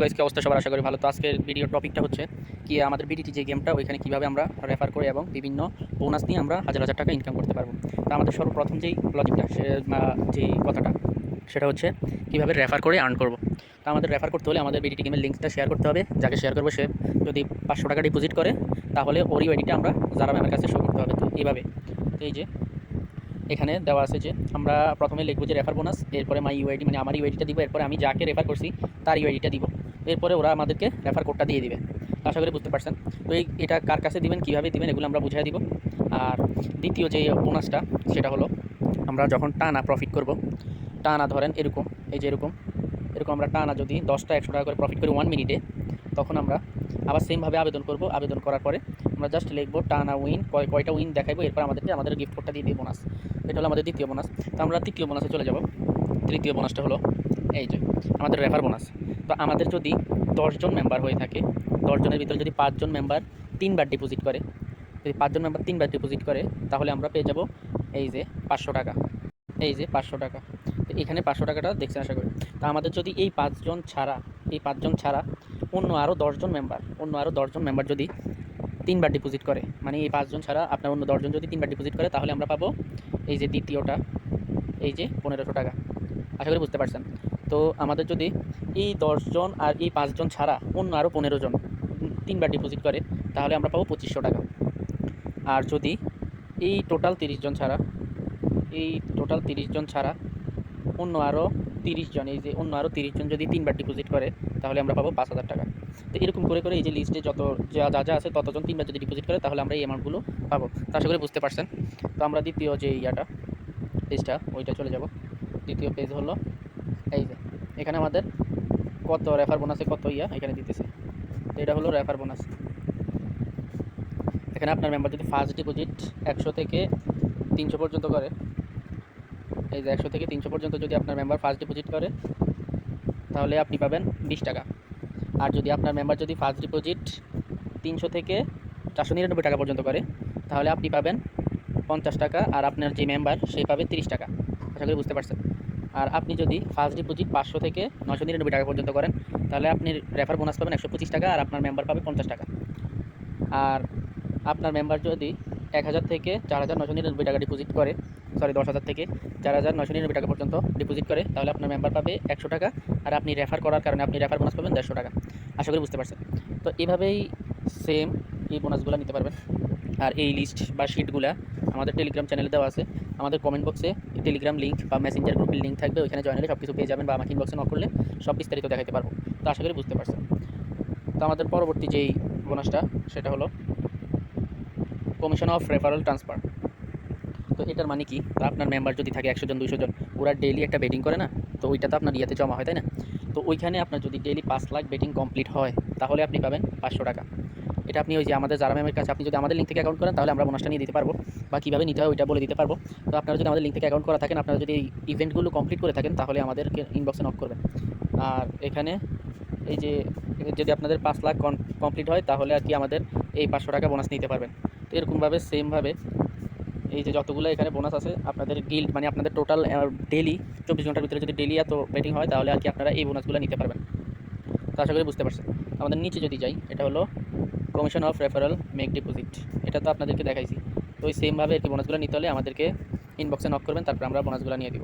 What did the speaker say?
Guys, কি অবস্থা সবার? আশা করি ভালো। তো আজকের ভিডিওর টপিকটা হচ্ছে কি, আমাদের বিডিটি যে গেমটা, ওইখানে কিভাবে আমরা রেফার করে এবং বিভিন্ন বোনাস নিয়ে আমরা হাজার হাজার টাকা ইনকাম করতে পারবো। তো আমাদের সর্বপ্রথম যেই লজিকটা, যেই কথাটা, সেটা হচ্ছে কিভাবে রেফার করে আর্ন করব। তো আমাদের রেফার করতে হলে আমাদের বিডিটি গেমের লিঙ্কটা শেয়ার করতে হবে। যাকে শেয়ার করবো সে যদি 500 টাকা ডিপোজিট করে, তাহলে ওর ইউআইডিটা আমরা যারা ম্যামের কাছে শো করতে হবে। তো এইভাবে, এই যে এখানে দেওয়া আছে যে আমরা প্রথমে লিখবো যে রেফার বোনাস, এরপরে মাই ইউআইডি মানে আমার ইউআইডিটা দিব, এরপরে আমি যাকে রেফার করছি তার ইউআইডিটা দিব, এরপরে ওরা আমাদেরকে রেফার কোডটা দিয়ে দিবে। আশা করি বুঝতে পারছেন। তো এটা কার কাছে দিবেন, কীভাবে দিবেন, এগুলো আমরা বুঝিয়ে দিব। আর দ্বিতীয় যে বোনাসটা, সেটা হলো আমরা যখন টানা প্রফিট করব, টানা ধরেন এরকম, এই যে এরকম এরকম আমরা টানা যদি 10টা 100 টাকা করে প্রফিট করি 1 মিনিটে, তখন আমরা আবার সেমভাবে আবেদন করব। আবেদন করার পরে আমরা জাস্ট লিখবো টানা উইন, কয়টা উইন দেখাইবো, এরপর আমাদের গিফট কোডটা দিয়ে দিই বোনাস। এটা হলো আমাদের দ্বিতীয় বোনাস। তো আমরা তৃতীয় বোনাসে চলে যাব। তৃতীয় বোনাসটা হলো এই যে আমাদের রেফার বোনাস। তো আমাদের যদি 10 জন মেম্বার হয়ে থাকে, 10 জনের ভিতরে যদি 5 জন মেম্বার 3বার ডিপোজিট করে, যদি 5 জন মেম্বার 3বার ডিপোজিট করে, তাহলে আমরা পেয়ে যাব এই যে 500 টাকা। এই যে 500 টাকা। তো এখানে 500 টাকাটা দেখছেন আশা করি। তো আমাদের যদি এই 5 জন ছাড়া, এই 5 জন ছাড়া অন্য আরও 10 জন মেম্বার যদি 3বার ডিপোজিট করে, মানে এই 5 জন ছাড়া আপনার অন্য 10 জন যদি 3বার ডিপোজিট করে, তাহলে আমরা পাবো এই যে দ্বিতীয়টা, এই যে 1500 টাকা। আশা করি বুঝতে পারছেন। তো আমাদের যদি এই 10 জন আর এই 5 জন ছাড়া অন্য আরও 15 জন 3বার ডিপোজিট করে, তাহলে আমরা পাবো 2500 টাকা। আর যদি এই টোটাল 30 জন ছাড়া, এই টোটাল 30 জন ছাড়া অন্য আরও 30 জন, এই যে অন্য আরও 30 জন যদি 3বার ডিপোজিট করে, তাহলে আমরা পাবো 5000 টাকা। তো এরকম করে করে এই যে লিস্টে যত যা আছে ততজন 3বার যদি ডিপোজিট করে, তাহলে আমরা এই অ্যামাউন্টগুলো পাবো। তো আশা করি বুঝতে পারছেন। তো আমরা দ্বিতীয় যে পেজটা, ওইটা চলে যাব। দ্বিতীয় পেজ হলো এই যে এখানে আমাদের কত রেফার বোনাসে কত এখানে দিতেছে। তো এটা হলো রেফার বোনাস। এখানে আপনার মেম্বার যদি ফার্স্ট ডিপোজিট 100 থেকে 300 পর্যন্ত করে, এই যে 100 থেকে 300 পর্যন্ত যদি আপনার মেম্বার ফার্স্ট ডিপোজিট করে, তাহলে আপনি পাবেন 20 টাকা। আর যদি আপনার মেম্বার যদি ফার্স্ট ডিপোজিট 300 থেকে 499 টাকা পর্যন্ত করে, তাহলে আপনি পাবেন 50 টাকা, আর আপনার যে মেম্বার সে পাবে 30 টাকা। আশা করি বুঝতে পারছেন। আর আপনি যদি ফার্স্ট ডিপোজিট 500 থেকে 999 টাকা পর্যন্ত করেন, তাহলে আপনি রেফার বোনাস পাবেন 125 টাকা, আর আপনার মেম্বার পাবে 50 টাকা। আর আপনার মেম্বার যদি 1000 থেকে 4999 টাকা ডিপোজিট করে, সরি 10,000 থেকে 4999 টাকা পর্যন্ত ডিপোজিট করে, তাহলে আপনার মেম্বার পাবে 100 টাকা, আর আপনি রেফার করার কারণে আপনি রেফার বোনাস পাবেন 150 টাকা। আশা করি বুঝতে পারছেন। তো এভাবেই সেম এই বোনাসগুলো নিতে পারবেন। আর এই লিস্ট বা শিটগুলো আমাদের টেলিগ্রাম চ্যানেলে দেওয়া আছে। আমাদের কমেন্ট বক্সে টেলিগ্রাম লিঙ্ক বা মেসেঞ্জার গ্রুপের লিঙ্ক থাকবে, ওইখানে জয়েন হলে সব কিছু পেয়ে যাবেন, বা আমাকে ইনবক্সে নক করলে সব বিস্তারিত দেখাতে পারবো। তো আশা করি বুঝতে পারছেন। তো আমাদের পরবর্তী যেই বোনাসটা, সেটা হলো কমিশন অফ রেফারেল ট্রান্সফার। তো এটার মানে কি, তো আপনার মেম্বার যদি থাকে 100 জন 200 জন, ওরা ডেইলি একটা বেটিং করে না, তো ওইটা তো আপনার ইয়াতে জমা হয়, তাই না? তো ওইখানে আপনার যদি ডেইলি 5 লাখ বেটিং কমপ্লিট হয়, তাহলে আপনি পাবেন 500 টাকা। এটা আপনি ওই যে আমাদের যারা ম্যামের কাছে আপনি যদি আমাদের লিঙ্ক থেকে অ্যাকাউন্ট করেন, তাহলে আমরা বোনাসটা নিয়ে দিতে পারবো, বা কীভাবে নিতে হয় ওইটা বলে দিতে পারবো। তো আপনারা যদি আমাদের লিঙ্ক থেকে অ্যাকাউন্ট করা থাকেন, আপনারা যদি এই ইভেন্টগুলো কমপ্লিট করে থাকেন, তাহলে আমাদেরকে ইনবক্সে নক করবেন। আর এখানে এই যে যদি আপনাদের 5 লাখ কমপ্লিট হয়, তাহলে আর কি আমাদের এই 500 টাকা বোনাস নিতে পারবেন। তো এরকমভাবে সেমভাবে এই যে যতগুলো এখানে বোনাস আছে, আপনাদের গিল্ড মানে আপনাদের টোটাল ডেলি 24 ঘন্টার ভিতরে যদি ডেলি এত বেটিং হয়, তাহলে আর কি আপনারা এই বোনাসগুলো নিতে পারবেন। তো আশা করি বুঝতে পারছেন। আমাদের নিচে যদি যাই, এটা হলো commission of referral make deposit. এটা তো আপনাদেরকে দেখাইছি। তো ওই সেমভাবে আর কি বোনাসগুলো নিতে হলে আমাদেরকে ইনবক্সে নক করবেন, তারপর আমরা বোনাসগুলো নিয়ে দিব।